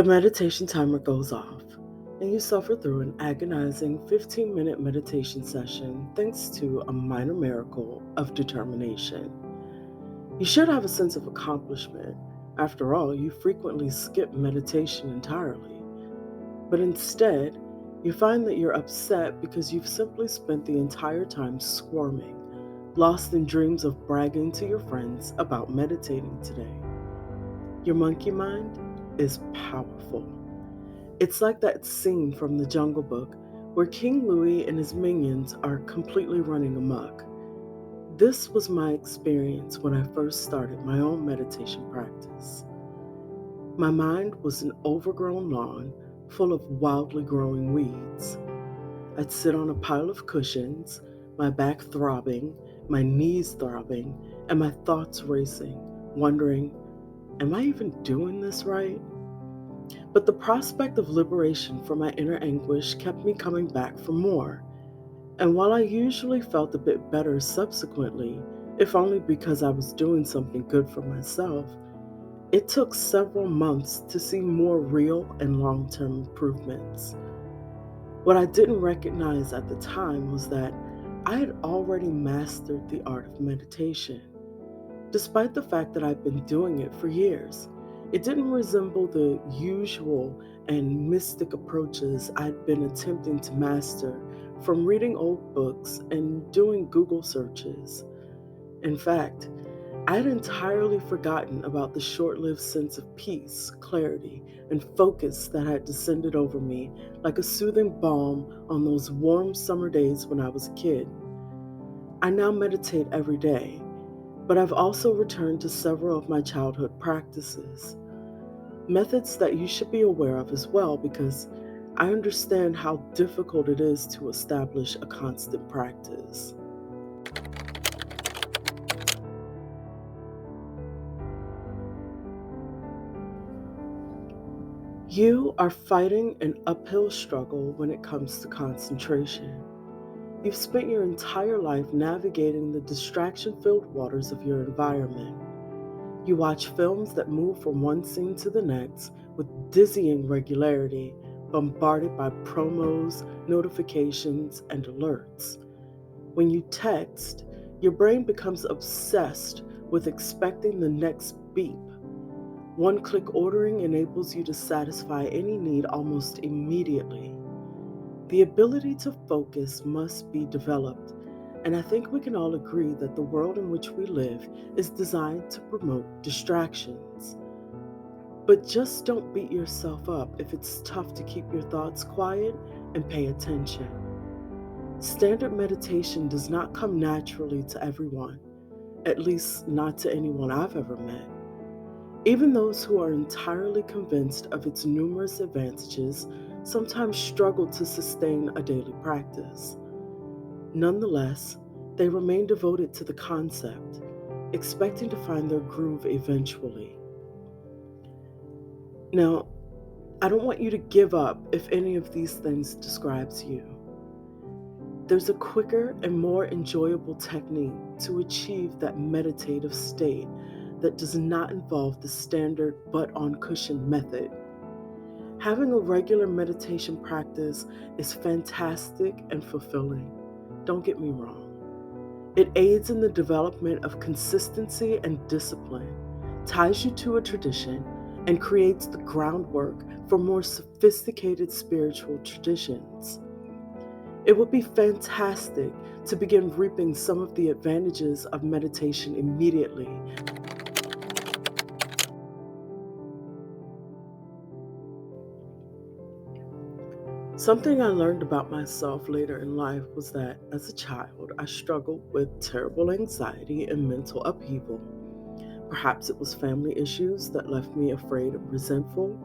The meditation timer goes off, and you suffer through an agonizing 15-minute meditation session thanks to a minor miracle of determination. You should have a sense of accomplishment. After all, you frequently skip meditation entirely. But instead, you find that you're upset because you've simply spent the entire time squirming, lost in dreams of bragging to your friends about meditating today. Your monkey mind is powerful. It's like that scene from the Jungle Book where King Louis and his minions are completely running amok. This was my experience when I first started my own meditation practice. My mind was an overgrown lawn full of wildly growing weeds. I'd sit on a pile of cushions, my back throbbing, my knees throbbing, and my thoughts racing, wondering, am I even doing this right? But the prospect of liberation from my inner anguish kept me coming back for more. And while I usually felt a bit better subsequently, if only because I was doing something good for myself, it took several months to see more real and long-term improvements. What I didn't recognize at the time was that I had already mastered the art of meditation. Despite the fact that I've been doing it for years, it didn't resemble the usual and mystic approaches I'd been attempting to master from reading old books and doing Google searches. In fact, I'd entirely forgotten about the short lived sense of peace, clarity, and focus that had descended over me like a soothing balm on those warm summer days when I was a kid. I now meditate every day, but I've also returned to several of my childhood practices, methods that you should be aware of as well because I understand how difficult it is to establish a constant practice. You are fighting an uphill struggle when it comes to concentration. You've spent your entire life navigating the distraction filled waters of your environment. You watch films that move from one scene to the next with dizzying regularity, bombarded by promos, notifications, and alerts. When you text, your brain becomes obsessed with expecting the next beep. One click ordering enables you to satisfy any need almost immediately. The ability to focus must be developed, and I think we can all agree that the world in which we live is designed to promote distractions. But just don't beat yourself up if it's tough to keep your thoughts quiet and pay attention. Standard meditation does not come naturally to everyone, at least not to anyone I've ever met. Even those who are entirely convinced of its numerous advantages sometimes struggle to sustain a daily practice. Nonetheless, they remain devoted to the concept, expecting to find their groove eventually. Now, I don't want you to give up if any of these things describes you. There's a quicker and more enjoyable technique to achieve that meditative state that does not involve the standard butt on cushion method. Having a regular meditation practice is fantastic and fulfilling. Don't get me wrong. It aids in the development of consistency and discipline, ties you to a tradition, and creates the groundwork for more sophisticated spiritual traditions. It would be fantastic to begin reaping some of the advantages of meditation immediately. Something I learned about myself later in life was that as a child, I struggled with terrible anxiety and mental upheaval. Perhaps it was family issues that left me afraid and resentful,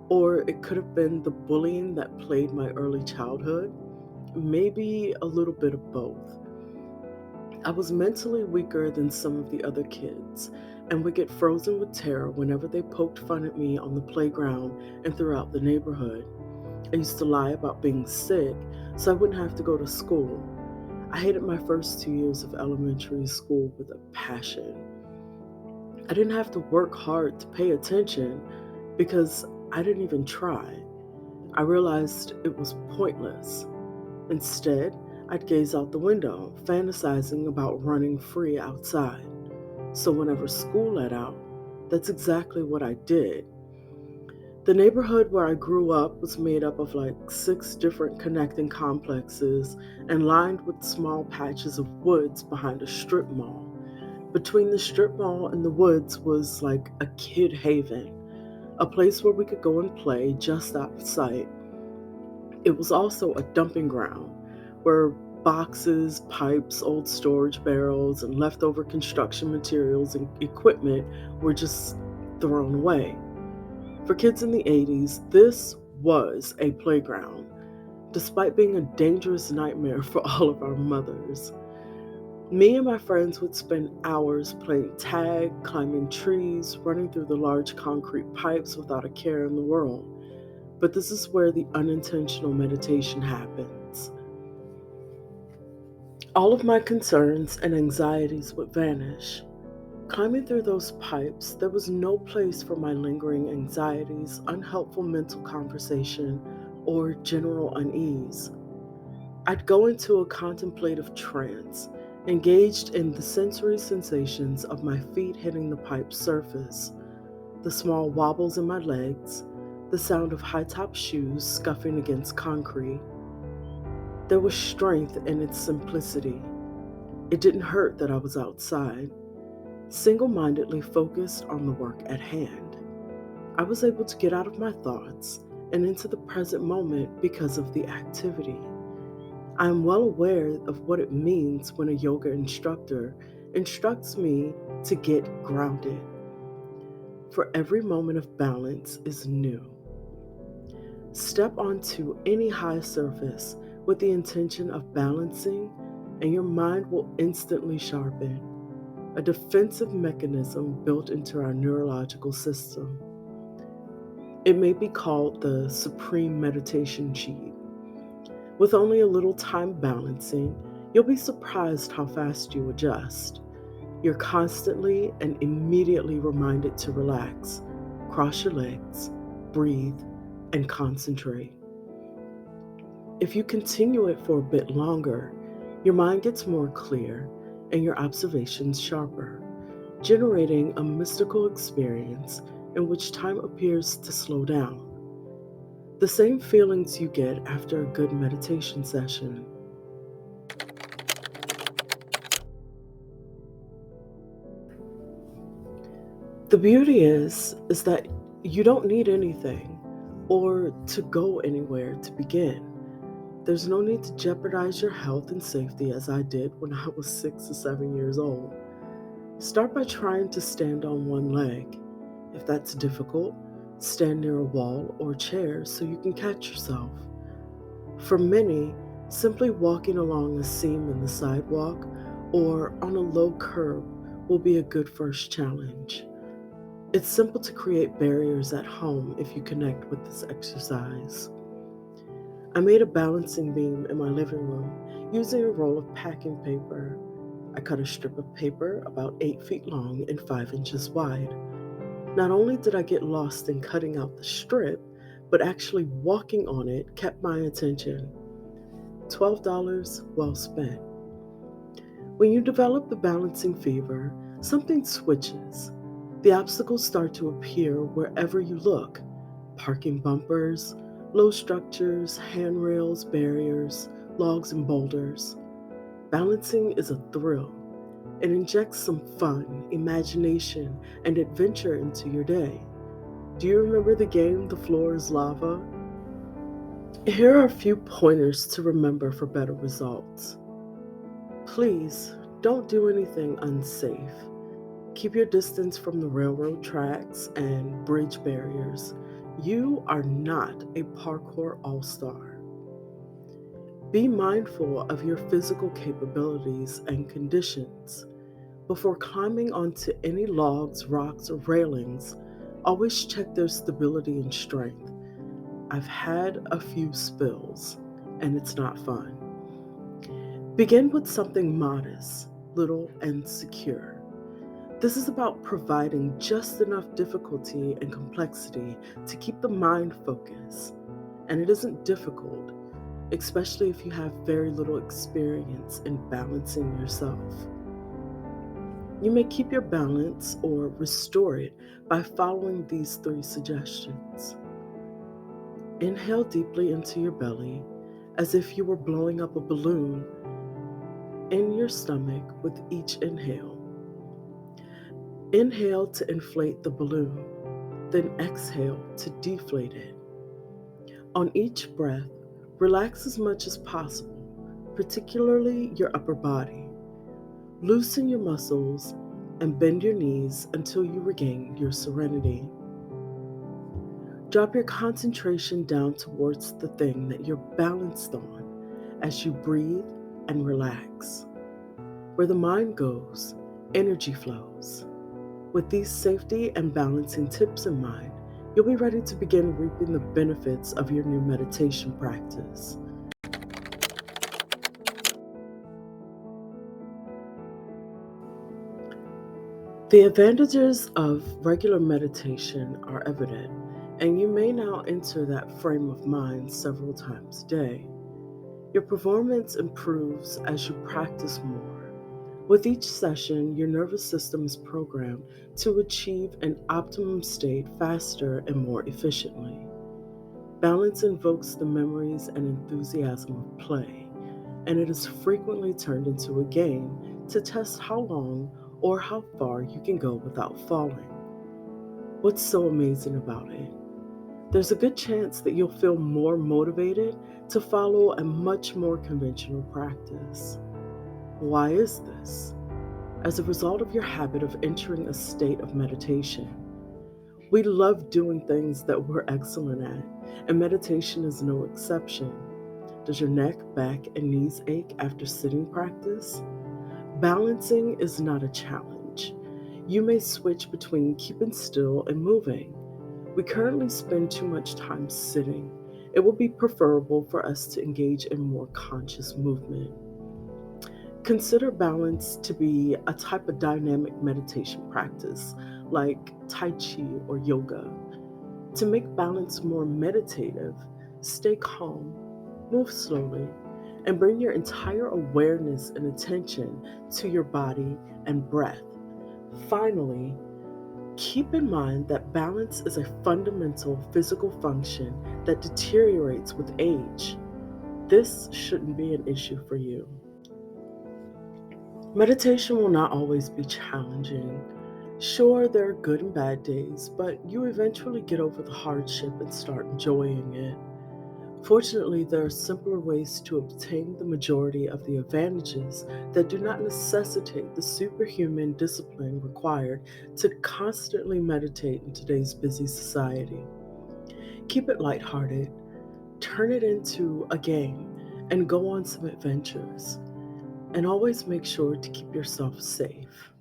or it could have been the bullying that plagued my early childhood, maybe a little bit of both. I was mentally weaker than some of the other kids and would get frozen with terror whenever they poked fun at me on the playground and throughout the neighborhood. I used to lie about being sick so I wouldn't have to go to school. I hated my first 2 years of elementary school with a passion. I didn't have to work hard to pay attention because I didn't even try. I realized it was pointless. Instead, I'd gaze out the window, fantasizing about running free outside. So whenever school let out, that's exactly what I did. The neighborhood where I grew up was made up of like 6 different connecting complexes and lined with small patches of woods behind a strip mall. Between the strip mall and the woods was like a kid haven, a place where we could go and play just out of sight. It was also a dumping ground where boxes, pipes, old storage barrels, and leftover construction materials and equipment were just thrown away. For kids in the 80s, this was a playground, despite being a dangerous nightmare for all of our mothers. Me and my friends would spend hours playing tag, climbing trees, running through the large concrete pipes without a care in the world. But this is where the unintentional meditation happens. All of my concerns and anxieties would vanish. Climbing through those pipes, there was no place for my lingering anxieties, unhelpful mental conversation, or general unease. I'd go into a contemplative trance, engaged in the sensory sensations of my feet hitting the pipe's surface, the small wobbles in my legs, the sound of high top shoes scuffing against concrete. There was strength in its simplicity. It didn't hurt that I was outside, single mindedly focused on the work at hand. I was able to get out of my thoughts and into the present moment because of the activity. I am well aware of what it means when a yoga instructor instructs me to get grounded, for every moment of balance is new. Step onto any high surface with the intention of balancing, and your mind will instantly sharpen, a defensive mechanism built into our neurological system. It may be called the supreme meditation cheat. With only a little time balancing, you'll be surprised how fast you adjust. You're constantly and immediately reminded to relax, cross your legs, breathe, and concentrate. If you continue it for a bit longer, your mind gets more clear and your observations sharper, generating a mystical experience in which time appears to slow down. The same feelings you get after a good meditation session. The beauty is that you don't need anything or to go anywhere to begin. There's no need to jeopardize your health and safety as I did when I was 6 or 7 years old. Start by trying to stand on one leg. If that's difficult, stand near a wall or chair so you can catch yourself. For many, simply walking along a seam in the sidewalk or on a low curb will be a good first challenge. It's simple to create barriers at home if you connect with this exercise. I made a balancing beam in my living room using a roll of packing paper. I cut a strip of paper about 8 feet long and 5 inches wide. Not only did I get lost in cutting out the strip, but actually walking on it kept my attention. $12 well spent. When you develop the balancing fever, something switches. The obstacles start to appear wherever you look: parking bumpers, low structures, handrails, barriers, logs, and boulders. Balancing is a thrill. It injects some fun, imagination, and adventure into your day. Do you remember the game The Floor is Lava? Here are a few pointers to remember for better results. Please don't do anything unsafe. Keep your distance from the railroad tracks and bridge barriers. You are not a parkour all-star. Be mindful of your physical capabilities and conditions. Before climbing onto any logs, rocks, or railings, always check their stability and strength. I've had a few spills, and it's not fun. Begin with something modest, little, and secure. This is about providing just enough difficulty and complexity to keep the mind focused. And it isn't difficult, especially if you have very little experience in balancing yourself. You may keep your balance or restore it by following these 3 suggestions. Inhale deeply into your belly as if you were blowing up a balloon in your stomach with each inhale. Inhale to inflate the balloon, then exhale to deflate it. On each breath, relax as much as possible, particularly your upper body. Loosen your muscles and bend your knees until you regain your serenity. Drop your concentration down towards the thing that you're balanced on as you breathe and relax. Where the mind goes, energy flows. With these safety and balancing tips in mind, you'll be ready to begin reaping the benefits of your new meditation practice. The advantages of regular meditation are evident, and you may now enter that frame of mind several times a day. Your performance improves as you practice more. With each session, your nervous system is programmed to achieve an optimum state faster and more efficiently. Balance invokes the memories and enthusiasm of play, and it is frequently turned into a game to test how long or how far you can go without falling. What's so amazing about it? There's a good chance that you'll feel more motivated to follow a much more conventional practice. Why is this? As a result of your habit of entering a state of meditation, we love doing things that we're excellent at, and meditation is no exception. Does your neck, back, and knees ache after sitting practice? Balancing is not a challenge. You may switch between keeping still and moving. We currently spend too much time sitting. It will be preferable for us to engage in more conscious movement. Consider balance to be a type of dynamic meditation practice like Tai Chi or yoga. To make balance more meditative, stay calm, move slowly, and bring your entire awareness and attention to your body and breath. Finally, keep in mind that balance is a fundamental physical function that deteriorates with age. This shouldn't be an issue for you. Meditation will not always be challenging. Sure, there are good and bad days, but you eventually get over the hardship and start enjoying it. Fortunately, there are simpler ways to obtain the majority of the advantages that do not necessitate the superhuman discipline required to constantly meditate in today's busy society. Keep it lighthearted, turn it into a game, and go on some adventures. And always make sure to keep yourself safe.